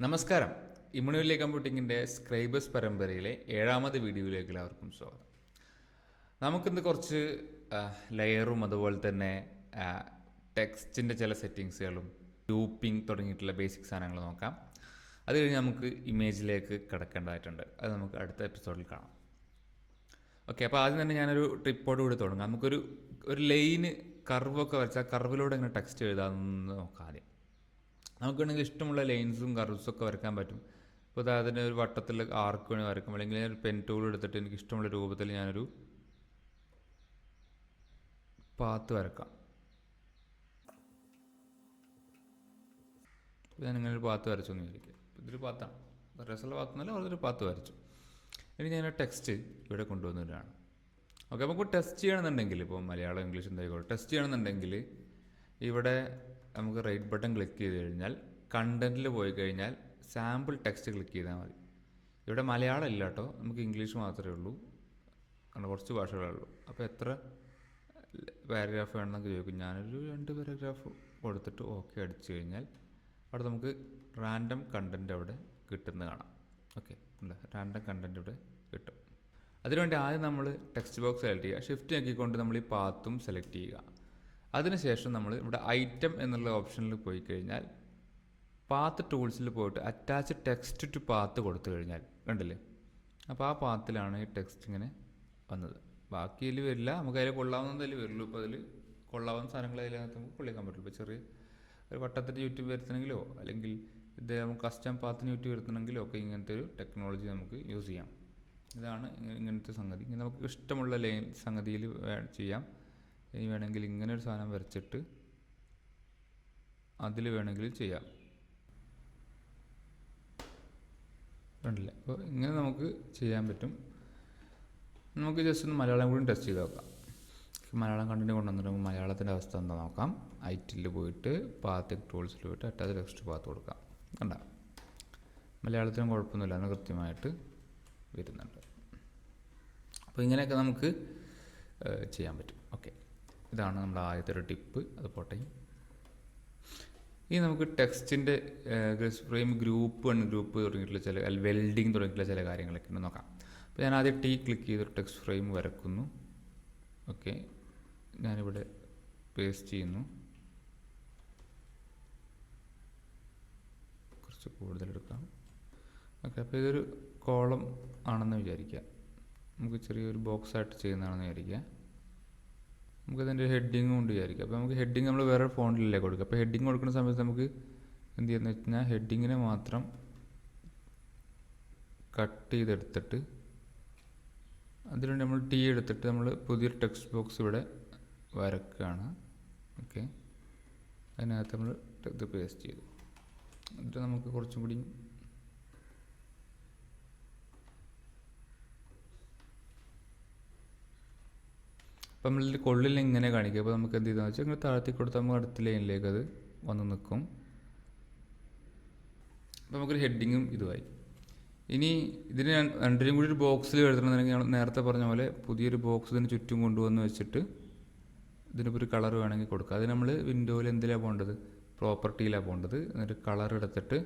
നമസ്കാരം. Immunity കമ്പ്യൂട്ടിങ്ങിൻ്റെ Scribus പരമ്പരയിലെ 7ാമത് വീഡിയോയിലേക്ക് എല്ലാവർക്കും സ്വാഗതം. നമുക്കിന്ന് കുറച്ച് ലെയറും അതുപോലെ തന്നെ ടെക്സ്റ്റിൻ്റെ ചില സെറ്റിങ്സുകളും ലൂപ്പിംഗ് തുടങ്ങിയിട്ടുള്ള ബേസിക് സാധനങ്ങൾ നോക്കാം. അത് കഴിഞ്ഞ് നമുക്ക് ഇമേജിലേക്ക് കിടക്കേണ്ടതായിട്ടുണ്ട്. അത് നമുക്ക് അടുത്ത എപ്പിസോഡിൽ കാണാം. ഓക്കെ, അപ്പോൾ ആദ്യം തന്നെ ഞാനൊരു ട്രിപ്പോട് കൂടി തുടങ്ങാം. നമുക്കൊരു ലൈന് കർവൊക്കെ വരച്ചാൽ കർവിലൂടെ ഇങ്ങനെ ടെക്സ്റ്റ് എഴുതാമെന്ന് നോക്കാം. ആദ്യം നമുക്കാണെങ്കിൽ ഇഷ്ടമുള്ള ലൈൻസും കർവ്സും ഒക്കെ വരയ്ക്കാൻ പറ്റും. ഇപ്പോൾ അതിന് ഒരു വട്ടത്തിൽ ആർക്ക് വേണി വരയ്ക്കും, അല്ലെങ്കിൽ ഞാൻ ഒരു പെൻ ടൂൾ എടുത്തിട്ട് എനിക്ക് ഇഷ്ടമുള്ള രൂപത്തിൽ ഞാനൊരു പാത്ത് വരക്കാം. ഞാനിങ്ങനെ ഒരു പാത്ത് വരച്ചു എന്ന് വിചാരിക്കുക. ഇതൊരു പാത്താണ്, രസമുള്ള പാത്തൊന്നുമല്ല, അതൊരു പാത്ത് വരച്ചു. ഇനി ഞാൻ ടെക്സ്റ്റ് ഇവിടെ കൊണ്ടുവന്നിട്ടാണ്. ഓക്കെ, നമുക്ക് ടെസ്റ്റ് ചെയ്യണമെന്നുണ്ടെങ്കിൽ ഇപ്പോൾ മലയാളം ഇംഗ്ലീഷ് എന്തായിക്കോട്ടെ ടെസ്റ്റ് ചെയ്യണമെന്നുണ്ടെങ്കിൽ ഇവിടെ നമുക്ക് റൈറ്റ് ബട്ടൺ ക്ലിക്ക് ചെയ്ത് കഴിഞ്ഞാൽ കണ്ടൻറ്റിൽ പോയി കഴിഞ്ഞാൽ സാമ്പിൾ ടെക്സ്റ്റ് ക്ലിക്ക് ചെയ്താൽ മതി. ഇവിടെ മലയാളം ഇല്ല കേട്ടോ, നമുക്ക് ഇംഗ്ലീഷ് മാത്രമേ ഉള്ളൂ, കാരണം കുറച്ച് ഭാഷകളേ ഉള്ളൂ. അപ്പോൾ എത്ര പാരഗ്രാഫ് വേണമെന്നൊക്കെ ചോദിക്കും. ഞാനൊരു 2 പാരഗ്രാഫ് കൊടുത്തിട്ട് ഓക്കെ അടിച്ചു കഴിഞ്ഞാൽ അവിടെ നമുക്ക് റാൻഡം കണ്ടൻറ്റ് അവിടെ കിട്ടുന്നത് കാണാം. ഓക്കെ, അല്ല റാൻഡം കണ്ടൻറ്റ് ഇവിടെ കിട്ടും. അതിനുവേണ്ടി ആദ്യം നമ്മൾ ടെക്സ്റ്റ് ബോക്സ് സെലക്ട് ചെയ്യുക, ഷിഫ്റ്റ് ആക്കിക്കൊണ്ട് നമ്മൾ ഈ പാത്തും സെലക്ട് ചെയ്യുക. അതിനുശേഷം നമ്മൾ ഇവിടെ ഐറ്റം എന്നുള്ള ഓപ്ഷനിൽ പോയി കഴിഞ്ഞാൽ പാത്ത് ടൂൾസിൽ പോയിട്ട് അറ്റാച്ച് ടെക്സ്റ്റ് ടു പാത്ത് കൊടുത്തു കഴിഞ്ഞാൽ കണ്ടില്ലേ, അപ്പോൾ ആ പാത്തിലാണ് ഈ ടെക്സ്റ്റ് ഇങ്ങനെ വന്നത്. ബാക്കി അതിൽ വരില്ല, നമുക്ക് അതിൽ കൊള്ളാവുന്നതിൽ വരുള്ളൂ. ഇപ്പോൾ അതിൽ കൊള്ളാവുന്ന സാധനങ്ങൾ അതിനകത്ത് നമുക്ക് കൊള്ളിക്കാൻ പറ്റുള്ളൂ. ഇപ്പോൾ ചെറിയ ഒരു വട്ടത്തിൻ്റെ യൂട്യൂബ് വരുത്തണമെങ്കിലോ അല്ലെങ്കിൽ ഇത് നമുക്ക് കസ്റ്റം പാത്തിന് യൂട്യൂബ് വരുത്തണമെങ്കിലോ ഒക്കെ ഇങ്ങനത്തെ ഒരു ടെക്നോളജി നമുക്ക് യൂസ് ചെയ്യാം. ഇതാണ് ഇങ്ങനത്തെ സംഗതി. ഇങ്ങനെ നമുക്ക് ഇഷ്ടമുള്ള ലൈൻ സംഗതിയിൽ ചെയ്യാം. ഇനി വേണമെങ്കിൽ ഇങ്ങനെ ഒരു സാധനം വരച്ചിട്ട് അതിൽ വേണമെങ്കിൽ ചെയ്യാം. കണ്ടില്ലേ, അപ്പോൾ ഇങ്ങനെ നമുക്ക് ചെയ്യാൻ പറ്റും. നമുക്ക് ജസ്റ്റ് ഒന്ന് മലയാളം കൂടി ടെസ്റ്റ് ചെയ്ത് നോക്കാം. മലയാളം കണ്ടന്റ് കൊണ്ടുവന്നിട്ട് നമുക്ക് മലയാളത്തിൻ്റെ അവസ്ഥ എന്താ നോക്കാം. ഐറ്റിൽ പോയിട്ട് പാത്ത് ടൂൾസിൽ പോയിട്ട് അറ്റാച്ച് ടെക്സ്റ്റ് പാത്ത് കൊടുക്കാം. കണ്ട മലയാളത്തിനും കുഴപ്പമൊന്നുമില്ല, എന്ന് കൃത്യമായിട്ട് വരുന്നുണ്ട്. അപ്പോൾ ഇങ്ങനെയൊക്കെ നമുക്ക് ചെയ്യാൻ പറ്റും. ഓക്കെ, ഇതാണ് നമ്മുടെ ആദ്യത്തെ ഒരു ടിപ്പ്. അത് പോട്ടെ. ഇനി നമുക്ക് ടെക്സ്റ്റിൻ്റെ ഫ്രെയിം ഗ്രൂപ്പ് തുടങ്ങിയിട്ടുള്ള ചില വെൽഡിങ് തുടങ്ങിയിട്ടുള്ള ചില കാര്യങ്ങളൊക്കെ ഉണ്ട് നോക്കാം. അപ്പോൾ ഞാൻ ആദ്യം ക്ലിക്ക് ചെയ്തൊരു ടെക്സ്റ്റ് ഫ്രെയിം വരക്കുന്നു. ഓക്കെ, ഞാനിവിടെ പേസ്റ്റ് ചെയ്യുന്നു. കുറച്ച് കൂടുതലെടുക്കാം. ഓക്കെ, അപ്പോൾ ഇതൊരു കോളം ആണെന്ന് വിചാരിക്കുക. നമുക്ക് ചെറിയൊരു ബോക്സ് ആയിട്ട് ചെയ്യുന്നതാണെന്ന് വിചാരിക്കുക. നമുക്കതിൻ്റെ ഹെഡിങ്ങും കൊണ്ട് വിചാരിക്കുക. അപ്പോൾ നമുക്ക് ഹെഡിങ് നമ്മൾ വേറെ ഫോണ്ടിലല്ലേ കൊടുക്കുക. അപ്പോൾ ഹെഡിങ് കൊടുക്കുന്ന സമയത്ത് നമുക്ക് എന്ത് ചെയ്യുന്നത് വെച്ച് കഴിഞ്ഞാൽ ഹെഡിങ്ങിനെ മാത്രം കട്ട് ചെയ്തെടുത്തിട്ട് അതിനുവേണ്ടി നമ്മൾ എടുത്തിട്ട് നമ്മൾ പുതിയൊരു ടെക്സ്റ്റ് ബോക്സ് ഇവിടെ വരക്കുകയാണ്. ഓക്കെ, അതിനകത്ത് നമ്മൾ ഇത് പേസ്റ്റ് ചെയ്തു. എന്നിട്ട് നമുക്ക് കുറച്ചും കൂടി അപ്പം നമ്മളിൽ കൊള്ളിൽ ഇങ്ങനെ കാണിക്കുക. അപ്പോൾ നമുക്ക് എന്ത് ചെയ്താണെന്ന് വെച്ചാൽ ഇങ്ങനെ താഴ്ത്തി കൊടുത്താൽ നമുക്ക് അടുത്ത ലൈനിലേക്ക് അത് വന്ന് നിൽക്കും. അപ്പോൾ നമുക്കൊരു ഹെഡിങ്ങും ഇതുമായി. ഇനി ഇതിന് രണ്ടിനും കൂടി ഒരു ബോക്സിൽ എഴുതണമെന്നുണ്ടെങ്കിൽ നമ്മൾ നേരത്തെ പറഞ്ഞ പോലെ പുതിയൊരു ബോക്സ് ഇതിന് ചുറ്റും കൊണ്ടുവന്ന് വെച്ചിട്ട് ഇതിനിപ്പോൾ ഒരു കളർ വേണമെങ്കിൽ കൊടുക്കുക. അത് നമ്മൾ വിൻഡോയിൽ എന്തിലാണ് പോകേണ്ടത്, പ്രോപ്പർട്ടിയിലാണ് പോകേണ്ടത്. എന്നിട്ട് കളർ എടുത്തിട്ട്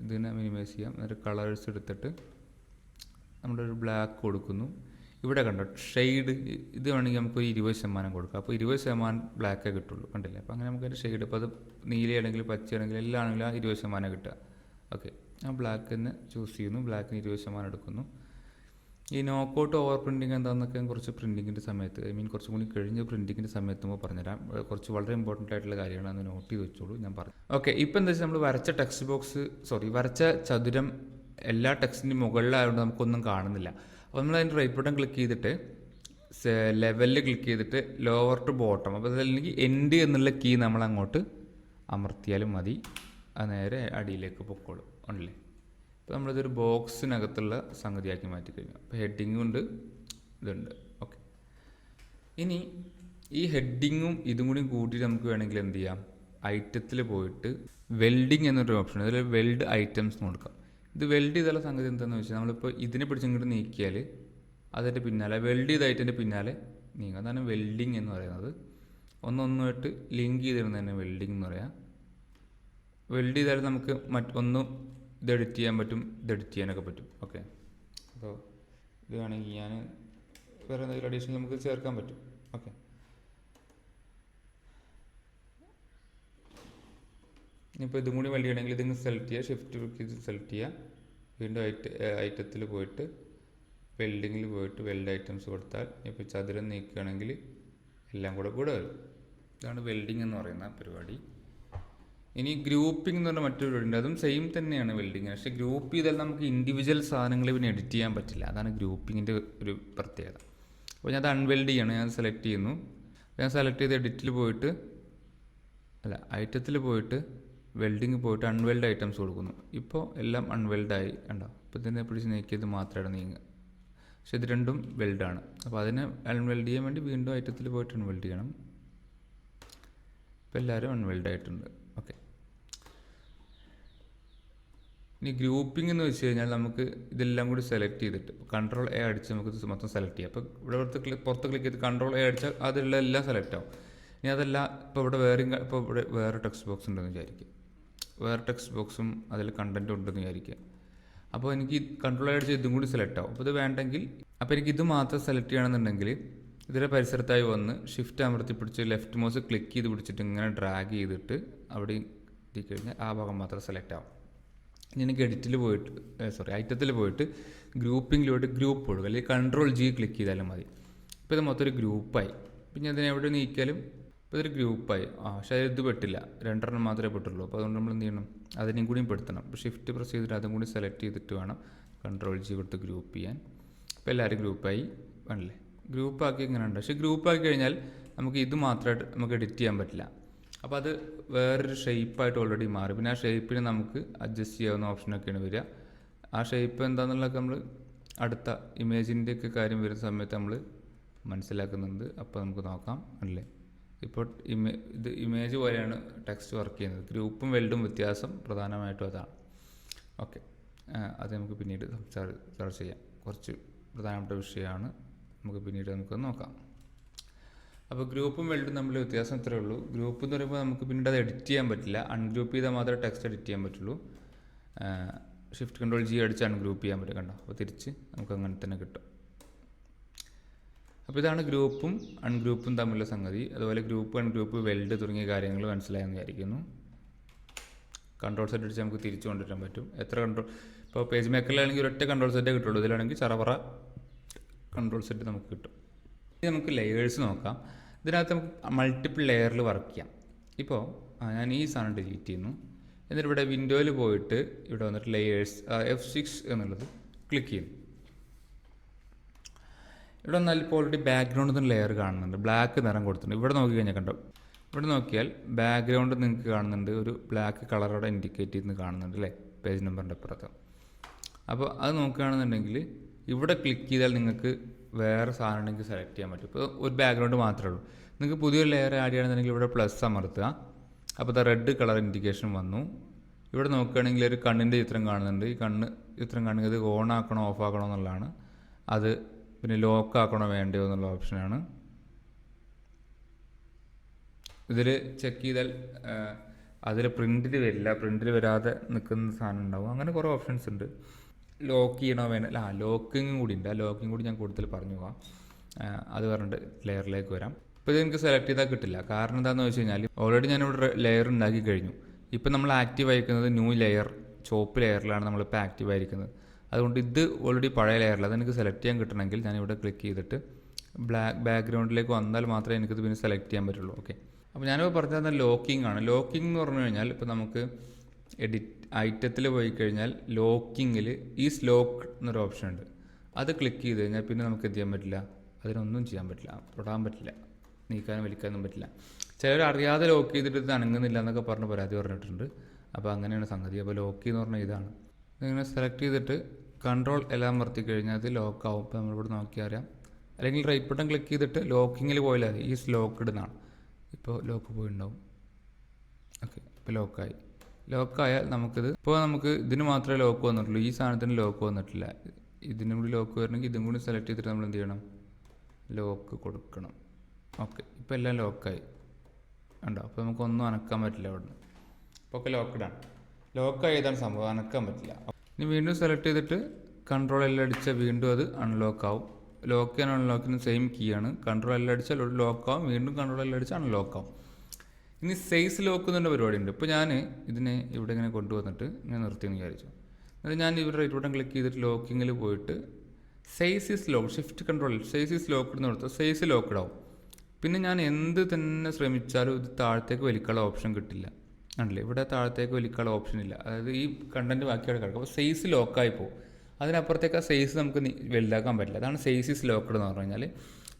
ഇതിനെ മിനിമൈസ് ചെയ്യാം. എന്നിട്ട് കളേഴ്സ് എടുത്തിട്ട് നമ്മളൊരു ബ്ലാക്ക് കൊടുക്കുന്നു. ഇവിടെ കണ്ടോ ഷെയ്ഡ്, ഇത് വേണമെങ്കിൽ നമുക്കൊരു 20% കൊടുക്കാം. അപ്പോൾ 20% ബ്ലാക്കേ കിട്ടുള്ളൂ. കണ്ടില്ലേ, അപ്പോൾ അങ്ങനെ നമുക്കതിൻ്റെ ഷെയ്ഡ്, ഇപ്പോൾ അത് നീലയാണെങ്കിൽ പച്ചയാണെങ്കിൽ എല്ലാം ആണെങ്കിലും ആ 20% കിട്ടുക. ഓക്കെ, ആ ബ്ലാക്ക് തന്നെ ചൂസ് ചെയ്യുന്നു. ബ്ലാക്കിന് 20% എടുക്കുന്നു. ഈ നോക്കൗട്ട് ഓവർ പ്രിൻറ്റിങ് എന്താണെന്നൊക്കെ കുറച്ച് പ്രിൻറ്റിങ്ങിൻ്റെ സമയത്ത്, കുറച്ചും കൂടി കഴിഞ്ഞ് പ്രിൻറ്റിങ്ങിൻ്റെ സമയത്ത് നമ്മൾ പറഞ്ഞുതരാം. കുറച്ച് വളരെ ഇമ്പോർട്ടൻ്റ് ആയിട്ടുള്ള കാര്യമാണ്, അന്ന് നോട്ട് ചെയ്ത് വെച്ചോളൂ. ഞാൻ പറഞ്ഞു. ഓക്കെ, ഇപ്പോൾ എന്താ വെച്ചാൽ നമ്മൾ വരച്ച ചതുരം എല്ലാ ടെക്സ്റ്റിൻ്റെ മുകളിലായതുകൊണ്ട് നമുക്കൊന്നും കാണുന്നില്ല. അപ്പോൾ നമ്മൾ അതിൻ്റെ റൈറ്റ് ബട്ടൺ ക്ലിക്ക് ചെയ്തിട്ട് ലെവലിൽ ക്ലിക്ക് ചെയ്തിട്ട് ലോവർ ടു ബോട്ടം, അപ്പോൾ അതല്ലെങ്കിൽ എൻഡ് എന്നുള്ള കീ നമ്മൾ അങ്ങോട്ട് അമർത്തിയാലും മതി. അത് നേരെ അടിയിലേക്ക് പൊക്കോളും. ഉണ്ടല്ലേ, ഇപ്പോൾ നമ്മളിതൊരു ബോക്സിനകത്തുള്ള സംഗതിയാക്കി മാറ്റിക്കഴിഞ്ഞു. അപ്പോൾ ഹെഡിങ്ങും ഉണ്ട്, ഇതുണ്ട്. ഓക്കെ, ഇനി ഈ ഹെഡിങ്ങും ഇതും കൂടി കൂട്ടിയിട്ട് നമുക്ക് വേണമെങ്കിൽ എന്ത് ചെയ്യാം, ഐറ്റത്തിൽ പോയിട്ട് വെൽഡിങ് എന്നൊരു ഓപ്ഷൻ, അതിൽ വെൽഡ് ഐറ്റംസ് കൊടുക്കാം. ഇത് വെൽഡ് ചെയ്തുള്ള സംഗതി എന്താണെന്ന് വെച്ചാൽ നമ്മളിപ്പോൾ ഇതിനെ പിടിച്ചിങ്ങോട്ട് നീക്കിയാൽ അതിൻ്റെ പിന്നാലെ വെൽഡ് ചെയ്ത ഐറ്റത്തിൻ്റെ പിന്നാലെ നീങ്ങും. അതാണ് വെൽഡിങ് എന്ന് പറയുന്നത്. ഒന്നൊന്നുമായിട്ട് ലിങ്ക് ചെയ്തിരുന്നത് തന്നെ വെൽഡിങ് എന്ന് പറയാം. വെൽഡ് ചെയ്താൽ നമുക്ക് ഒന്ന് ഇത് എഡിറ്റ് ചെയ്യാൻ പറ്റും, ഇത് എഡിറ്റ് ചെയ്യാനൊക്കെ പറ്റും. ഓക്കെ, അപ്പോൾ ഇത് വേണമെങ്കിൽ ഞാൻ വേറെ എന്തെങ്കിലും അഡീഷണൽ നമുക്ക് ചേർക്കാൻ പറ്റും. ഓക്കെ, ഇനിയിപ്പോൾ ഇതും കൂടി വേണ്ടിയാണെങ്കിൽ ഇതിങ്ങ് സെലക്ട് ചെയ്യുക, ഷിഫ്റ്റ് ക്ലിക്ക് ചെയ്ത് സെലക്ട് ചെയ്യുക, വീണ്ടും ഐറ്റത്തിൽ പോയിട്ട് വെൽഡിങ്ങിൽ പോയിട്ട് വെൽഡ് ഐറ്റംസ് കൊടുത്താൽ ഇപ്പോൾ ചതുരം നീക്കുകയാണെങ്കിൽ എല്ലാം കൂടെ വരും. ഇതാണ് വെൽഡിങ് എന്ന് പറയുന്ന പരിപാടി. ഇനി ഗ്രൂപ്പിംഗ് എന്ന് പറഞ്ഞാൽ മറ്റൊരു പരിപാടി ഉണ്ട്, അതും സെയിം തന്നെയാണ് വെൽഡിങ്. പക്ഷേ ഗ്രൂപ്പ് ചെയ്താൽ നമുക്ക് ഇൻഡിവിജ്വൽ സാധനങ്ങൾ പിന്നെ എഡിറ്റ് ചെയ്യാൻ പറ്റില്ല. അതാണ് ഗ്രൂപ്പിങ്ങിൻ്റെ ഒരു പ്രത്യേകത. അപ്പോൾ ഞാൻ അത് അൺവെൽഡ് ചെയ്യണം, ഞാൻ സെലക്ട് ചെയ്യുന്നു. ഞാൻ സെലക്ട് ചെയ്ത് എഡിറ്റിൽ പോയിട്ട് ഐറ്റത്തിൽ പോയിട്ട് വെൽഡിങ് പോയിട്ട് അൺവെൽഡ് ഐറ്റംസ് കൊടുക്കുന്നു. ഇപ്പോൾ എല്ലാം അൺവെൽഡായി ഉണ്ടോ. അപ്പോൾ ഇതിനെ പിടിച്ച് നീക്കിയത് മാത്രമാണ് നീങ്ങുക. പക്ഷെ ഇത് രണ്ടും വെൽഡാണ്. അപ്പോൾ അതിനെ അൺവെൽഡ് ചെയ്യാൻ വേണ്ടി വീണ്ടും ഐറ്റത്തിൽ പോയിട്ട് അൺവെൽഡ് ചെയ്യണം. ഇപ്പോൾ എല്ലാവരും അൺവെൽഡ് ആയിട്ടുണ്ട്. ഓക്കെ, ഇനി ഗ്രൂപ്പിംഗ് എന്ന് വെച്ച് കഴിഞ്ഞാൽ നമുക്ക് ഇതെല്ലാം കൂടി സെലക്ട് ചെയ്തിട്ട് കൺട്രോൾ എ അടിച്ച് നമുക്ക് ഇത് മൊത്തം സെലക്ട് ചെയ്യാം. അപ്പോൾ ഇവിടെ പുറത്ത് ക്ലിക്ക് ചെയ്ത് കൺട്രോൾ എ അടിച്ചാൽ അതിലുള്ള എല്ലാം സെലക്ട് ആവും. ഇനി അതല്ല, ഇപ്പോൾ ഇവിടെ വേറെ ടെക്സ്റ്റ് ബോക്സ് ഉണ്ടെന്ന് വിചാരിക്കുക, വേറെ ടെക്സ്റ്റ് ബോക്സും അതിൽ കണ്ടൻറ്റും ഉണ്ടെന്ന് വിചാരിക്കുക. അപ്പോൾ എനിക്ക് കൺട്രോൾ അടിച്ച് ഇതും കൂടി സെലക്ട് ആവും. അപ്പോൾ ഇത് വേണ്ടെങ്കിൽ, അപ്പോൾ എനിക്ക് ഇത് മാത്രം സെലക്ട് ചെയ്യണമെന്നുണ്ടെങ്കിൽ ഇതിൻ്റെ പരിസരത്തായി വന്ന് ഷിഫ്റ്റ് അമർത്തി പിടിച്ച് ലെഫ്റ്റ് മൗസ് ക്ലിക്ക് ചെയ്ത് പിടിച്ചിട്ട് ഇങ്ങനെ ഡ്രാഗ് ചെയ്തിട്ട് അവിടെ എത്തിക്കഴിഞ്ഞാൽ ആ ഭാഗം മാത്രം സെലക്ട് ആവും. ഇനി എനിക്ക് എഡിറ്റിൽ പോയിട്ട് ഐറ്റത്തിൽ പോയിട്ട് ഗ്രൂപ്പിങ്ങിലോട്ട് ഗ്രൂപ്പ് കൊടുക്കുക, അല്ലെങ്കിൽ കൺട്രോൾ ജി ക്ലിക്ക് ചെയ്താലും മതി. ഇപ്പോൾ ഇത് മൊത്തം ഒരു ഗ്രൂപ്പായി. പിന്നെ അതിനെ എവിടെ നീക്കിയാലും ഇപ്പോൾ ഇതൊരു ഗ്രൂപ്പായി. പക്ഷേ ഇത് പെട്ടില്ല, 2 മാത്രമേ പെട്ടുള്ളൂ. അപ്പോൾ അതുകൊണ്ട് നമ്മൾ എന്ത് ചെയ്യണം, അതിനെയും കൂടിയും പെടുത്തണം. അപ്പോൾ ഷിഫ്റ്റ് പ്രസ് ചെയ്തിട്ട് അതും കൂടി സെലക്ട് ചെയ്തിട്ട് വേണം കൺട്രോൾ ജി കൊടുത്ത് ഗ്രൂപ്പ് ചെയ്യാൻ. ഇപ്പോൾ എല്ലാവരും ഗ്രൂപ്പായി വേണല്ലേ. ഗ്രൂപ്പാക്കി ഇങ്ങനെ ഉണ്ട്. പക്ഷേ ഗ്രൂപ്പാക്കി കഴിഞ്ഞാൽ നമുക്ക് ഇത് മാത്രമായിട്ട് നമുക്ക് എഡിറ്റ് ചെയ്യാൻ പറ്റില്ല. അപ്പോൾ അത് വേറൊരു ഷേപ്പായിട്ട് ഓൾറെഡി മാറി. പിന്നെ ആ ഷേപ്പിന് നമുക്ക് അഡ്ജസ്റ്റ് ചെയ്യാവുന്ന ഓപ്ഷനൊക്കെയാണ് വരിക. ആ ഷേപ്പ് എന്താണെന്നുള്ളതൊക്കെ നമ്മൾ അടുത്ത ഇമേജിൻ്റെയൊക്കെ കാര്യം വരുന്ന സമയത്ത് നമ്മൾ മനസ്സിലാക്കുന്നുണ്ട്. അപ്പോൾ നമുക്ക് നോക്കാം അല്ലേ. ഇപ്പോൾ ഇത് ഇമേജ് പോലെയാണ് ടെക്സ്റ്റ് വർക്ക് ചെയ്യുന്നത്. ഗ്രൂപ്പും വെൽഡും വ്യത്യാസം പ്രധാനമായിട്ടും അതാണ്. ഓക്കെ, അത് നമുക്ക് പിന്നീട് ചർച്ച ചെയ്യാം. കുറച്ച് പ്രധാനപ്പെട്ട വിഷയമാണ്, നമുക്ക് പിന്നീട് നമുക്ക് നോക്കാം. അപ്പോൾ ഗ്രൂപ്പും വെൽഡും തമ്മിൽ വ്യത്യാസം ഇത്രയേ ഉള്ളൂ. ഗ്രൂപ്പ് എന്ന് പറയുമ്പോൾ നമുക്ക് പിന്നീട് അത് എഡിറ്റ് ചെയ്യാൻ പറ്റില്ല. അൺഗ്രൂപ്പ് ചെയ്താൽ മാത്രമേ ടെക്സ്റ്റ് എഡിറ്റ് ചെയ്യാൻ പറ്റുള്ളൂ. ഷിഫ്റ്റ് കൺട്രോൾ ജി അടിച്ച് അൺഗ്രൂപ്പ് ചെയ്യാൻ പറ്റും. കണ്ടോ, അപ്പോൾ തിരിച്ച് നമുക്ക് അങ്ങനെ തന്നെ കിട്ടും. അപ്പോൾ ഇതാണ് ഗ്രൂപ്പും അൺഗ്രൂപ്പും തമ്മിലുള്ള സംഗതി. അതുപോലെ ഗ്രൂപ്പ് അൺഗ്രൂപ്പ് വെൽഡ് തുടങ്ങിയ കാര്യങ്ങൾ മനസ്സിലായെന്ന് വിചാരിക്കുന്നു. കൺട്രോൾ സെറ്റ് അടിച്ച് നമുക്ക് തിരിച്ചു കൊണ്ടുവരാൻ പറ്റും. എത്ര കൺട്രോൾ, ഇപ്പോൾ പേജ് മേക്കറിലാണെങ്കിൽ ഒരൊറ്റ കൺട്രോൾ സെറ്റേ കിട്ടുള്ളൂ. ഇതിലാണെങ്കിൽ ചറവറ കൺട്രോൾ സെറ്റ് നമുക്ക് കിട്ടും. ഇനി നമുക്ക് ലെയേഴ്സ് നോക്കാം. ഇതിനകത്ത് നമുക്ക് മൾട്ടിപ്പിൾ ലെയറിൽ വർക്ക് ചെയ്യാം. ഇപ്പോൾ ഞാൻ ഈ സാധനം ഡിലീറ്റ് ചെയ്യുന്നു. എന്നിട്ട് ഇവിടെ വിൻഡോയിൽ പോയിട്ട് ഇവിടെ വന്നിട്ട് ലെയേഴ്സ് F6 എന്നുള്ളത് ക്ലിക്ക് ചെയ്യുന്നു. ഇവിടെ വന്നാൽ ഇപ്പോൾ ഓൾറെഡി ബാക്ക്ഗ്രൗണ്ടിൽ നിന്ന് ലെയർ കാണുന്നുണ്ട്, ബ്ലാക്ക് നിറം കൊടുത്തിട്ടുണ്ട്. ഇവിടെ നോക്കി കഴിഞ്ഞാൽ കണ്ടോ, ഇവിടെ നോക്കിയാൽ ബാക്ക്ഗ്രൗണ്ട് നിങ്ങൾക്ക് കാണുന്നുണ്ട്, ഒരു ബ്ലാക്ക് കളറോടെ ഇൻഡിക്കേറ്റ് ചെയ്ത് കാണുന്നുണ്ട് അല്ലേ, പേജ് നമ്പറിൻ്റെ അപ്പുറത്ത്. അപ്പോൾ അത് നോക്കുകയാണെന്നുണ്ടെങ്കിൽ ഇവിടെ ക്ലിക്ക് ചെയ്താൽ നിങ്ങൾക്ക് വേറെ സാധനം ഉണ്ടെങ്കിൽ സെലക്ട് ചെയ്യാൻ പറ്റും. ഇപ്പോൾ ഒരു ബാക്ക്ഗ്രൗണ്ട് മാത്രമേ ഉള്ളൂ. നിങ്ങൾക്ക് പുതിയൊരു ലെയർ ആഡ് ചെയ്യണമെന്നുണ്ടെങ്കിൽ ഇവിടെ പ്ലസ് അമർത്തുക. അപ്പോൾ അത് റെഡ് കളർ ഇൻഡിക്കേഷൻ വന്നു. ഇവിടെ നോക്കുകയാണെങ്കിൽ ഒരു കണ്ണിൻ്റെ ചിത്രം കാണുന്നുണ്ട്. ഈ ചിത്രം കാണുന്നത് ഇത് ഓൺ ആക്കണോ ഓഫ് ആക്കണോ എന്നുള്ളതാണ്. അത് പിന്നെ ലോക്ക് ആക്കണോ വേണ്ടയോ എന്നുള്ള ഓപ്ഷനാണ്. ഇതിൽ ചെക്ക് ചെയ്താൽ അതിൽ പ്രിൻറ്റിൽ വരില്ല, പ്രിൻറ്റിൽ വരാതെ നിൽക്കുന്ന സാധനം ഉണ്ടാവും. അങ്ങനെ കുറേ ഓപ്ഷൻസ് ഉണ്ട്. ലോക്ക് ചെയ്യണോ വേണ്ട, ലോക്കിങ്ങും കൂടി ഉണ്ട്. ആ ലോക്കിങ് കൂടി ഞാൻ കൂടുതൽ പറഞ്ഞു പോകാം. അത് പറഞ്ഞിട്ട് ലെയറിലേക്ക് വരാം. ഇപ്പോൾ ഇത് എനിക്ക് സെലക്ട് ചെയ്താൽ കിട്ടില്ല. കാരണം എന്താണെന്ന് വെച്ച് കഴിഞ്ഞാൽ ഓൾറെഡി ഞാനിവിടെ ലെയർ ഉണ്ടാക്കി കഴിഞ്ഞു. ഇപ്പം നമ്മൾ ആക്റ്റീവ് ആയിരിക്കുന്നത് ന്യൂ ലെയർ, ചോപ്പ് ലെയറിലാണ് നമ്മളിപ്പോൾ ആക്റ്റീവ് ആയിരിക്കുന്നത്. അതുകൊണ്ട് ഇത് ഓൾറെഡി പഴയ ലെയറിൽ അതെനിക്ക് സെലക്ട് ചെയ്യാൻ കിട്ടണമെങ്കിൽ ഞാനിവിടെ ക്ലിക്ക് ചെയ്തിട്ട് ബാക്ക്ഗ്രൗണ്ടിലേക്ക് വന്നാൽ മാത്രമേ എനിക്കിത് പിന്നെ സെലക്ട് ചെയ്യാൻ പറ്റുള്ളൂ. ഓക്കെ, അപ്പോൾ ഞാനിപ്പോൾ പറഞ്ഞത് ലോക്കിംഗ് ആണ്. ലോക്കിംഗ് എന്ന് പറഞ്ഞു കഴിഞ്ഞാൽ ഇപ്പോൾ നമുക്ക് ഐറ്റത്തിൽ പോയി കഴിഞ്ഞാൽ ലോക്കിങ്ങിൽ ഈസ് ലോക്ക് എന്നൊരു ഓപ്ഷൻ ഉണ്ട്. അത് ക്ലിക്ക് ചെയ്ത് കഴിഞ്ഞാൽ പിന്നെ നമുക്ക് എന്ത് ചെയ്യാൻ പറ്റില്ല, അതിനൊന്നും ചെയ്യാൻ പറ്റില്ല, തൊടാൻ പറ്റില്ല, നീക്കാനും വലിക്കാനും പറ്റില്ല. ചിലർ അറിയാതെ ലോക്ക് ചെയ്തിട്ട് ഇത് അനങ്ങുന്നില്ല എന്നൊക്കെ പറഞ്ഞ് പരാതി പറഞ്ഞിട്ടുണ്ട്. അപ്പോൾ അങ്ങനെയാണ് സംഗതി. അപ്പോൾ ലോക്ക് എന്ന് പറഞ്ഞാൽ ഇതാണ്. ഇങ്ങനെ സെലക്ട് ചെയ്തിട്ട് കൺട്രോൾ എല്ലാം വർത്തി കഴിഞ്ഞാൽ അത് ലോക്കാവും. ഇപ്പോൾ നമ്മളിവിടെ നോക്കിയാൽ അറിയാം. അല്ലെങ്കിൽ റൈറ്റ് ബട്ടൺ ക്ലിക്ക് ചെയ്തിട്ട് ലോക്കിങ്ങിൽ പോയാൽ മതി. ഈസ് ലോക്ക്ഡ് എന്നാണ്. ഇപ്പോൾ ലോക്ക് പോയിട്ടുണ്ടാവും. ഓക്കെ, ഇപ്പോൾ ലോക്കായി. ലോക്കായാൽ നമുക്ക് ഇതിന് മാത്രമേ ലോക്ക് വന്നിട്ടുള്ളൂ, ഈ സാധനത്തിന് ലോക്ക് വന്നിട്ടില്ല. ഇതിനും കൂടി ലോക്ക് വരണമെങ്കിൽ ഇതും കൂടി സെലക്ട് ചെയ്തിട്ട് നമ്മൾ എന്ത് ചെയ്യണം, ലോക്ക് കൊടുക്കണം. ഓക്കെ, ഇപ്പോൾ എല്ലാം ലോക്കായി ഉണ്ടോ. അപ്പോൾ നമുക്കൊന്നും അനക്കാൻ പറ്റില്ല അവിടെ നിന്ന്. ഇപ്പോൾ ഒക്കെ ലോക്ക്ഡാണ്. ലോക്കായതാണ് സംഭവം, അനക്കാൻ പറ്റില്ല. ഇനി വീണ്ടും സെലക്ട് ചെയ്തിട്ട് കൺട്രോൾ എല്ലാം അടിച്ചാൽ വീണ്ടും അത് അൺലോക്ക് ആവും. ലോക്ക് ചെയ്യാൻ അൺലോക്കിന് സെയിം കീ ആണ്. കൺട്രോൾ എല്ലാം അടിച്ചാൽ ഒരു ലോക്ക് ആവും, വീണ്ടും കൺട്രോൾ എല്ലാം അടിച്ചാൽ അൺലോക്ക് ആവും. ഇനി സൈസ് ലോക്ക് എന്നുള്ള പരിപാടി ഉണ്ട്. ഇപ്പോൾ ഞാൻ ഇതിനെ ഇവിടെ ഇങ്ങനെ കൊണ്ടുവന്നിട്ട് ഇങ്ങനെ നിർത്തിയെന്ന് വിചാരിച്ചു. എന്നിട്ട് ഞാൻ ഇവിടെ റൈറ്റ് ബട്ടൺ ക്ലിക്ക് ചെയ്തിട്ട് ലോക്കിങ്ങിൽ പോയിട്ട് size is lock, shift control size is locked എന്ന് കൊടുത്താൽ സൈസ് ലോക്ക്ഡ് ആവും. പിന്നെ ഞാൻ എന്ത് തന്നെ ശ്രമിച്ചാലും ഇത് താഴത്തേക്ക് വലിക്കാനുള്ള ഓപ്ഷൻ കിട്ടില്ല. ആണല്ലേ, ഇവിടെ താഴത്തേക്ക് വലിക്കാനുള്ള ഓപ്ഷൻ ഇല്ല. അതായത് ഈ കണ്ടന്റ് ബാക്കിയോടെ കിടക്കും. അപ്പോൾ സൈസ് ലോക്കായി പോകും. അതിനപ്പുറത്തേക്ക് ആ സൈസ് നമുക്ക് വലുതാക്കാൻ പറ്റില്ല. അതാണ് സൈസ് ഈസ് ലോക്ക്ഡ് എന്ന് പറഞ്ഞു കഴിഞ്ഞാൽ.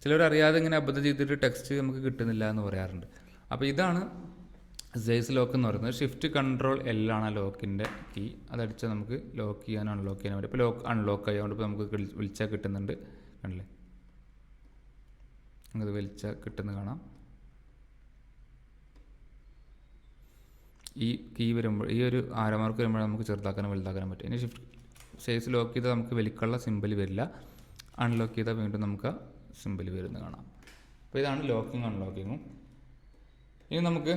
ചിലർ അറിയാതെ ഇങ്ങനെ അബദ്ധം ചെയ്തിട്ട് ടെക്സ്റ്റ് നമുക്ക് കിട്ടുന്നില്ല എന്ന് പറയാറുണ്ട്. അപ്പോൾ ഇതാണ് സൈസ് ലോക്ക് എന്ന് പറയുന്നത്. ഷിഫ്റ്റ് കൺട്രോൾ എല്ലാണ് ആ ലോക്കിൻ്റെ കീ. അതടിച്ചാൽ നമുക്ക് ലോക്ക് ചെയ്യാൻ അൺലോക്ക് ചെയ്യാൻ പറ്റും. ഇപ്പോൾ ലോക്ക് അൺലോക്ക് ആയതുകൊണ്ട് ഇപ്പോൾ നമുക്ക് വിളിച്ചാൽ കിട്ടുന്നുണ്ട്. കണ്ടില്ലേ, അത് വലിച്ചാൽ കിട്ടുന്നത് കാണാം. ഈ കീ വരുമ്പോൾ, ഈ ഒരു ആരമാർക്ക് വരുമ്പോൾ നമുക്ക് ചെറുതാക്കാനും വലുതാക്കാനും പറ്റും. ഇനി ഷിഫ്റ്റ് സൈസ് ലോക്ക് ചെയ്താൽ നമുക്ക് വലിക്കുള്ള സിമ്പിൾ വരില്ല. അൺലോക്ക് ചെയ്താൽ വീണ്ടും നമുക്ക് സിമ്പിൾ വരുന്നത് കാണാം. അപ്പോൾ ഇതാണ് ലോക്കിങ്ങും അൺലോക്കിങ്ങും. ഇനി നമുക്ക്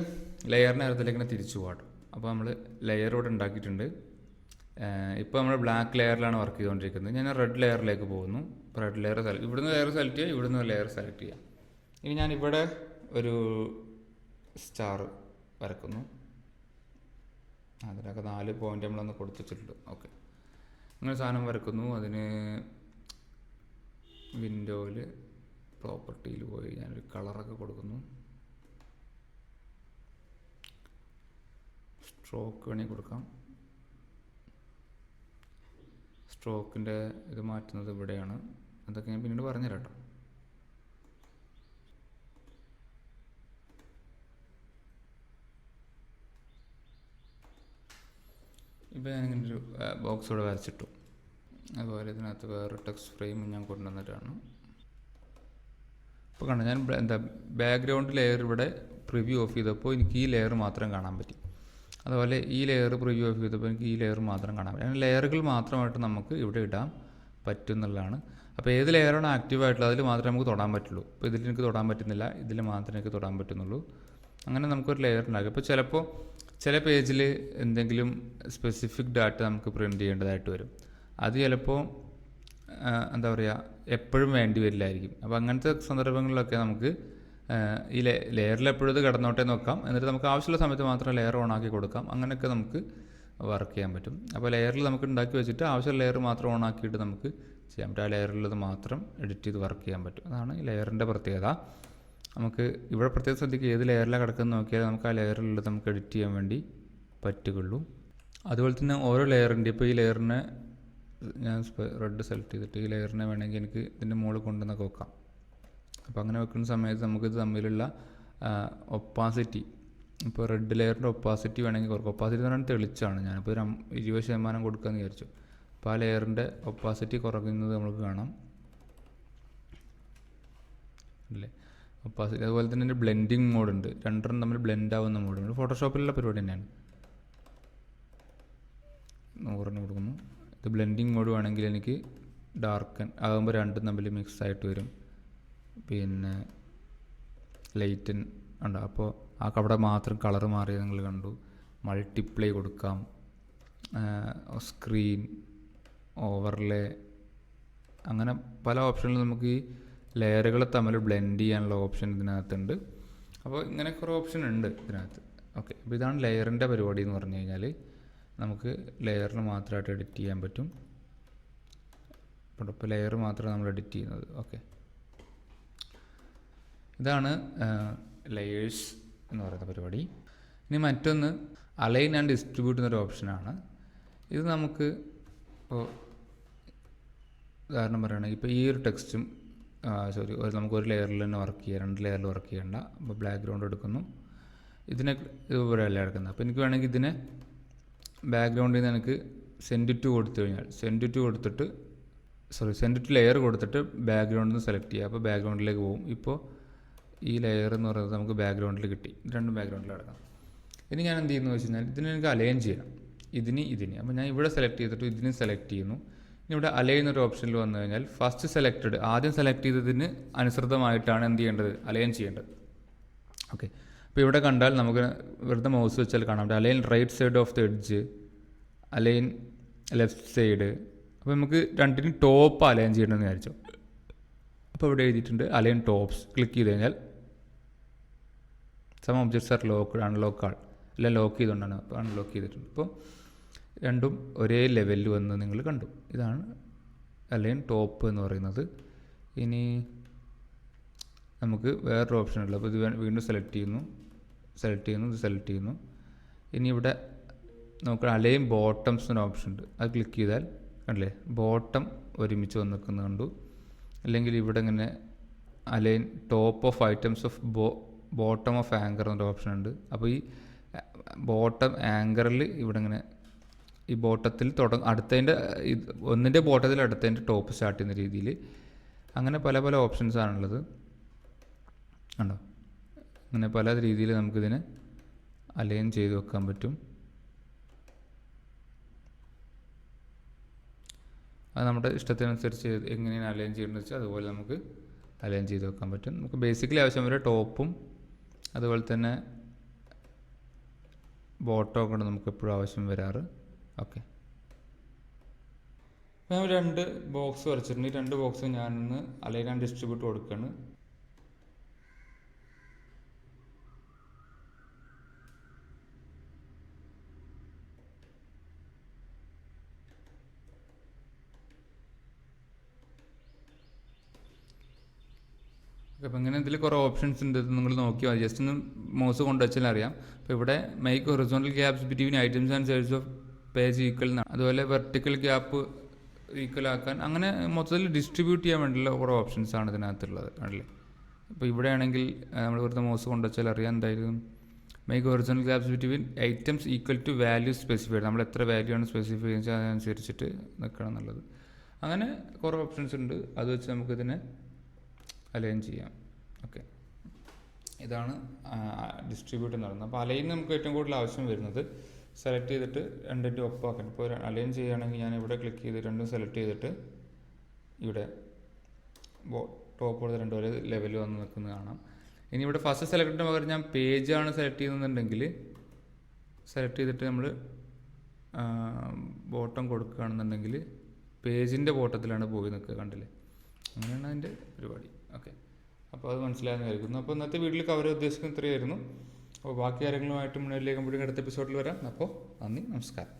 ലെയറിൻ്റെ കാര്യത്തിലേക്ക് ഇങ്ങനെ തിരിച്ചു പോകാം. അപ്പോൾ നമ്മൾ ലെയർ ഇവിടെ ഉണ്ടാക്കിയിട്ടുണ്ട്. ഇപ്പോൾ നമ്മൾ ബ്ലാക്ക് ലെയറിലാണ് വർക്ക് ചെയ്തുകൊണ്ടിരിക്കുന്നത്. ഞാൻ റെഡ് ലെയറിലേക്ക് പോകുന്നു. ഇപ്പോൾ റെഡ് ലെയർ ഇവിടുന്ന് ലെയർ സെലക്ട് ചെയ്യുക, ഇവിടുന്ന് ലെയർ സെലക്ട് ചെയ്യാം. ഇനി ഞാനിവിടെ ഒരു സ്റ്റാർ വരക്കുന്നു. അതിനൊക്കെ 4 പോയിൻ്റ് നമ്മളൊന്ന് കൊടുത്തു വെച്ചിട്ടുണ്ട്. ഓക്കെ, അങ്ങനെ സാധനം വരക്കുന്നു. അതിന് വിൻഡോയിൽ പ്രോപ്പർട്ടിയിൽ പോയി ഞാനൊരു കളറൊക്കെ കൊടുക്കുന്നു. സ്ട്രോക്ക് വേണമെങ്കിൽ കൊടുക്കാം. സ്ട്രോക്കിൻ്റെ ഇത് മാറ്റുന്നത് ഇവിടെയാണ്. അതൊക്കെ ഞാൻ പിന്നീട് പറഞ്ഞുതരാം കേട്ടോ. ഇപ്പോൾ ഞാനിങ്ങനെ ഒരു ബോക്സ് ഇവിടെ വരച്ചിട്ടു. അതുപോലെ ഇതിനകത്ത് വേറെ ടെക്സ്റ്റ് ഫ്രെയിം ഞാൻ കൊണ്ടുവന്നിട്ടാണ്. ഇപ്പോൾ കണ്ടു, ഞാൻ ബാക്ക്ഗ്രൗണ്ട് ലെയർ ഇവിടെ പ്രിവ്യൂ ഓഫ് ചെയ്തപ്പോൾ എനിക്ക് ഈ ലെയർ മാത്രം കാണാൻ പറ്റി. അതുപോലെ ഈ ലെയർ പ്രിവ്യൂ ഓഫ് ചെയ്തപ്പോൾ എനിക്ക് ഈ ലെയർ മാത്രം കാണാൻ പറ്റും. അങ്ങനെ ലെയറുകൾ മാത്രമായിട്ട് നമുക്ക് ഇവിടെ ഇടാൻ പറ്റും എന്നുള്ളതാണ്. അപ്പോൾ ഏത് ലെയറാണ് ആക്റ്റീവ് ആയിട്ടുള്ളത് അതിൽ മാത്രമേ നമുക്ക് തൊടാൻ പറ്റുള്ളൂ. ഇപ്പോൾ ഇതിൽ എനിക്ക് തൊടാൻ പറ്റുന്നില്ല, ഇതിൽ മാത്രമേ എനിക്ക് തൊടാൻ പറ്റുന്നുള്ളൂ. അങ്ങനെ നമുക്കൊരു ലെയർ ഉണ്ടാകും. ഇപ്പോൾ ചിലപ്പോൾ ചില പേജിൽ എന്തെങ്കിലും സ്പെസിഫിക് ഡാറ്റ നമുക്ക് പ്രിൻറ്റ് ചെയ്യേണ്ടതായിട്ട് വരും. അത് ചിലപ്പോൾ എന്താ പറയുക, എപ്പോഴും വേണ്ടി വരില്ലായിരിക്കും. അപ്പോൾ അങ്ങനത്തെ സന്ദർഭങ്ങളിലൊക്കെ നമുക്ക് ഈ ലെയറിൽ എപ്പോഴും ഇത് കിടന്നോട്ടെ നോക്കാം. എന്നിട്ട് നമുക്ക് ആവശ്യമുള്ള സമയത്ത് മാത്രം ലെയർ ഓൺ ആക്കി കൊടുക്കാം. അങ്ങനെയൊക്കെ നമുക്ക് വർക്ക് ചെയ്യാൻ പറ്റും. അപ്പോൾ ലെയറിൽ നമുക്ക് ഉണ്ടാക്കി വെച്ചിട്ട് ആവശ്യമുള്ള ലെയർ മാത്രം ഓൺ ആക്കിയിട്ട് നമുക്ക് ചെയ്യാൻ പറ്റും. ആ ലെയറിലുള്ളത് മാത്രം എഡിറ്റ് ചെയ്ത് വർക്ക് ചെയ്യാൻ പറ്റും. അതാണ് ഈ ലെയറിൻ്റെ പ്രത്യേകത. നമുക്ക് ഇവിടെ പ്രത്യേകം ശ്രദ്ധിക്കുക, ഏത് ലെയറിലാണ് കിടക്കുന്നത് നോക്കിയാൽ നമുക്ക് ആ ലെയറിലുള്ളത് നമുക്ക് എഡിറ്റ് ചെയ്യാൻ വേണ്ടി പറ്റുകയുള്ളൂ. അതുപോലെ തന്നെ ഓരോ ലെയറിൻ്റെ, ഇപ്പോൾ ഈ ലെയറിനെ ഞാൻ റെഡ് സെലക്ട് ചെയ്തിട്ട് ഈ ലെയറിനെ വേണമെങ്കിൽ എനിക്ക് ഇതിൻ്റെ മുകളിൽ കൊണ്ടുവന്നൊക്കെ വെക്കാം. അപ്പോൾ അങ്ങനെ വെക്കുന്ന സമയത്ത് നമുക്കിത് തമ്മിലുള്ള ഒപ്പാസിറ്റി, ഇപ്പോൾ റെഡ് ലെയറിൻ്റെ ഒപ്പാസിറ്റി വേണമെങ്കിൽ കുറക്കും. ഒപ്പാസിറ്റി എന്ന് പറഞ്ഞാൽ തെളിച്ചാണ്. ഞാനിപ്പോൾ ഒരു 20% കൊടുക്കാമെന്ന് വിചാരിച്ചു. അപ്പോൾ ആ ലെയറിൻ്റെ ഒപ്പാസിറ്റി കുറയ്ക്കുന്നത് നമുക്ക് കാണാം അല്ലേ, ഒപ്പാസിറ്റി. അതുപോലെ തന്നെ ഒരു ബ്ലെൻഡിങ് മോഡുണ്ട്, രണ്ടെണ്ണം തമ്മിൽ ബ്ലെൻഡ് ആവുന്ന മോഡുണ്ട്. ഫോട്ടോഷോപ്പിലുള്ള പരിപാടി തന്നെയാണ്. 100 കൊടുക്കുന്നു. ഇത് ബ്ലെൻഡിങ് മോഡ് വേണമെങ്കിൽ എനിക്ക് ഡാർക്കൻ ആകുമ്പോൾ രണ്ടും തമ്മിൽ മിക്സ് ആയിട്ട് വരും. പിന്നെ ലൈറ്റൻ ഉണ്ട്. അപ്പോൾ ആ അവിടെ മാത്രം കളർ മാറിയത് നിങ്ങൾ കണ്ടു. മൾട്ടിപ്ലൈ കൊടുക്കാം, സ്ക്രീൻ ഓവർലേ, അങ്ങനെ പല ഓപ്ഷനിലും നമുക്ക് ഈ ലെയറുകൾ തമ്മിൽ ബ്ലെൻഡ് ചെയ്യാനുള്ള ഓപ്ഷൻ ഇതിനകത്തുണ്ട്. അപ്പോൾ ഇങ്ങനെ കുറേ ഓപ്ഷൻ ഉണ്ട് ഇതിനകത്ത്. ഓക്കെ, അപ്പോൾ ഇതാണ് ലെയറിൻ്റെ പരിപാടി എന്ന് പറഞ്ഞു കഴിഞ്ഞാൽ നമുക്ക് ലെയറിന് മാത്രമായിട്ട് എഡിറ്റ് ചെയ്യാൻ പറ്റും. ഇപ്പോൾ ലെയർ മാത്രമാണ് നമ്മൾ എഡിറ്റ് ചെയ്യുന്നത്. ഓക്കെ, ഇതാണ് ലെയേഴ്സ് എന്ന് പറയുന്ന പരിപാടി. ഇനി മറ്റൊന്ന് അലൈൻ ആൻഡ് ഡിസ്ട്രിബ്യൂട്ട് എന്നൊരു ഓപ്ഷനാണ്. ഇത് നമുക്ക് ഇപ്പോൾ ഉദാഹരണം പറയുകയാണെങ്കിൽ ഇപ്പോൾ ഈ ഒരു ടെക്സ്റ്റും നമുക്ക് ഒരു ലെയറിൽ തന്നെ വർക്ക് ചെയ്യാം, 2 ലെയറിൽ വർക്ക് ചെയ്യേണ്ട. അപ്പോൾ ബാക്ക്ഗ്രൗണ്ട് എടുക്കുന്നു, ഇതിനെ ഇതുപോലെ അല്ല എടുക്കുന്നത്. അപ്പോൾ എനിക്ക് വേണമെങ്കിൽ ഇതിനെ ബാക്ക്ഗ്രൗണ്ടിൽ നിന്ന് എനിക്ക് സെൻഡ് ടു കൊടുത്തു കഴിഞ്ഞാൽ സെൻഡ് ടു ലെയർ കൊടുത്തിട്ട് ബാക്ക്ഗ്രൗണ്ടിൽ നിന്ന് സെലക്ട് ചെയ്യുക. അപ്പോൾ ബാക്ക്ഗ്രൗണ്ടിലേക്ക് പോകും. ഇപ്പോൾ ഈ ലെയർ എന്ന് പറയുന്നത് നമുക്ക് ബാക്ക്ഗ്രൗണ്ടിൽ കിട്ടി. 2 ബാക്ക്ഗ്രൗണ്ടിൽ കിടക്കാം. ഇനി ഞാൻ എന്ത് ചെയ്യുന്നു വെച്ച് കഴിഞ്ഞാൽ ഇതിനെ എനിക്ക് അലൈൻ ചെയ്യണം, ഇതിന്. അപ്പോൾ ഞാൻ ഇവിടെ സെലക്ട് ചെയ്തിട്ട് ഇതിന് സെലക്ട് ചെയ്യുന്നു. ഇനി ഇവിടെ അലൈൻ എന്നൊരു ഓപ്ഷനിൽ വന്നു കഴിഞ്ഞാൽ ഫസ്റ്റ് സെലക്റ്റഡ്, ആദ്യം സെലക്ട് ചെയ്തതിന് അനുസൃതമായിട്ടാണ് എന്ത് ചെയ്യേണ്ടത്, അലൈൻ ചെയ്യേണ്ടത്. ഓക്കെ, അപ്പോൾ ഇവിടെ കണ്ടാൽ നമുക്ക് വെറുതെ മൗസ് വെച്ചാൽ കാണാം align right side of the edge, align left side. അപ്പോൾ നമുക്ക് രണ്ടിനും ടോപ്പ് അലൈൻ ചെയ്യണമെന്ന് വിചാരിച്ചു. അപ്പോൾ ഇവിടെ എഴുതിയിട്ടുണ്ട് അലൈൻ ടോപ്സ്. ക്ലിക്ക് ചെയ്ത് കഴിഞ്ഞാൽ some objects are locked, unlock all, എല്ലാം ലോക്ക് ചെയ്തുകൊണ്ടാണ്. അപ്പോൾ അൺലോക്ക് ചെയ്തിട്ടുണ്ട്. അപ്പോൾ രണ്ടും ഒരേ ലെവലിൽ വന്ന് നിങ്ങൾ കണ്ടു. ഇതാണ് അലൈൻ ടോപ്പ് എന്ന് പറയുന്നത്. ഇനി നമുക്ക് വേറൊരു ഓപ്ഷൻ ഉള്ളൂ. അപ്പോൾ ഇത് വീണ്ടും സെലക്ട് ചെയ്യുന്നു, ഇത് സെലക്ട് ചെയ്യുന്നു. ഇനി ഇവിടെ നമുക്ക് അലൈൻ ബോട്ടംസ് എന്നൊരു ഓപ്ഷൻ ഉണ്ട്. അത് ക്ലിക്ക് ചെയ്താൽ കണ്ടില്ലേ, ബോട്ടം ഒരുമിച്ച് വന്ന് നിൽക്കുന്നത് കണ്ടു. അല്ലെങ്കിൽ ഇവിടെ ഇങ്ങനെ align top of items of bottom of anchor എന്നൊരു ഓപ്ഷൻ ഉണ്ട്. അപ്പോൾ ഈ ബോട്ടം ആങ്കറിൽ ഇവിടെ ഇങ്ങനെ ഈ ബോട്ടത്തിൽ അടുത്തതിൻ്റെ ഒന്നിൻ്റെ ബോട്ടത്തിൽ അടുത്തതിൻ്റെ ടോപ്പ് സ്റ്റാർട്ട് ചെയ്യുന്ന രീതിയിൽ അങ്ങനെ പല പല ഓപ്ഷൻസാണുള്ളത്. കണ്ടോ, അങ്ങനെ പല രീതിയിൽ നമുക്കിതിനെ അലൈൻ ചെയ്ത് വെക്കാൻ പറ്റും. അത് നമ്മുടെ ഇഷ്ടത്തിനനുസരിച്ച് എങ്ങനെയാണ് അലൈൻ ചെയ്യേണ്ടത് വെച്ചാൽ അതുപോലെ നമുക്ക് അലൈൻ ചെയ്ത് വെക്കാൻ പറ്റും. നമുക്ക് ബേസിക്കലി ആവശ്യം വരെ ടോപ്പും അതുപോലെ തന്നെ ബോട്ടം ഒക്കെ നമുക്ക് എപ്പോഴും ആവശ്യം വരാറ്. ഓക്കെ, ഞാൻ 2 ബോക്സ് വരച്ചിട്ടുണ്ട്. ഈ 2 ബോക്സ് ഞാനൊന്ന് അലൈൻ ആൻഡ് ഡിസ്ട്രിബ്യൂട്ട് കൊടുക്കുകയാണ്. അപ്പോൾ ഇങ്ങനെ ഇതിൽ കുറേ ഓപ്ഷൻസ് ഉണ്ട്. ഇത് നിങ്ങൾ നോക്കിയാൽ മതി. ജസ്റ്റ് ഒന്ന് മൗസ് കൊണ്ടുവച്ചാൽ അറിയാം. അപ്പോൾ ഇവിടെ make horizontal gaps between items and sides of page equal എന്നാണ്. അതുപോലെ വെർട്ടിക്കൽ ഗ്യാപ്പ് ഈക്വൽ ആക്കാൻ, അങ്ങനെ മൊത്തത്തിൽ ഡിസ്ട്രിബ്യൂട്ട് ചെയ്യാൻ വേണ്ടിയുള്ള കുറേ ഓപ്ഷൻസ് ആണ് ഇതിനകത്തുള്ളത്. ആണല്ലേ. അപ്പോൾ ഇവിടെ ആണെങ്കിൽ നമ്മൾ വെറുതെ മൗസ് കൊണ്ടുവച്ചാൽ അറിയാം എന്തായാലും. Make horizontal gaps between items equal to value specified. നമ്മൾ എത്ര വാല്യൂ ആണ് സ്പെസിഫൈ ചെയ്യുന്നത് അതനുസരിച്ചിട്ട് നിൽക്കണം എന്നുള്ളത്. അങ്ങനെ കുറേ ഓപ്ഷൻസ് ഉണ്ട്. അത് വെച്ച് നമുക്കിതിനെ അലൈൻ ചെയ്യാം. ഓക്കെ, ഇതാണ് ഡിസ്ട്രിബ്യൂട്ട് എന്ന് പറയുന്നത്. അപ്പോൾ അലൈൻ നമുക്ക് ഏറ്റവും കൂടുതൽ ആവശ്യം വരുന്നത് സെലക്ട് ചെയ്തിട്ട് രണ്ടിൻ്റെ ഒപ്പാക്കണം. ഇപ്പോൾ അലൈൻ ചെയ്യുകയാണെങ്കിൽ ഞാൻ ഇവിടെ ക്ലിക്ക് ചെയ്ത് രണ്ടും സെലക്ട് ചെയ്തിട്ട് ഇവിടെ ടോപ്പ് കൊടുത്ത് രണ്ടും ഒരേ ലെവലിൽ വന്ന് നിൽക്കുന്നത് കാണാം. ഇനി ഇവിടെ ഫസ്റ്റ് സെലക്ടിന് പകരം ഞാൻ പേജാണ് സെലക്ട് ചെയ്യുന്നുണ്ടെങ്കിൽ സെലക്ട് ചെയ്തിട്ട് നമ്മൾ ബോട്ടം കൊടുക്കുകയാണെന്നുണ്ടെങ്കിൽ പേജിൻ്റെ ബോട്ടത്തിലാണ് പോയി നിൽക്കുക. കണ്ടില്ലേ, അങ്ങനെയാണ് അതിൻ്റെ പരിപാടി. ഓക്കെ, അപ്പോൾ അത് മനസ്സിലായെന്ന് കരുതുന്നു. അപ്പോൾ ഇന്നത്തെ വീട്ടിൽ കവർ ഉദ്ദേശിക്കുന്നത് ഇത്രയായിരുന്നു. അപ്പോൾ ബാക്കി കാര്യങ്ങളുമായിട്ട് മുന്നിലേക്ക് അടുത്ത എപ്പിസോഡിൽ വരാം. അപ്പോൾ നന്ദി, നമസ്കാരം.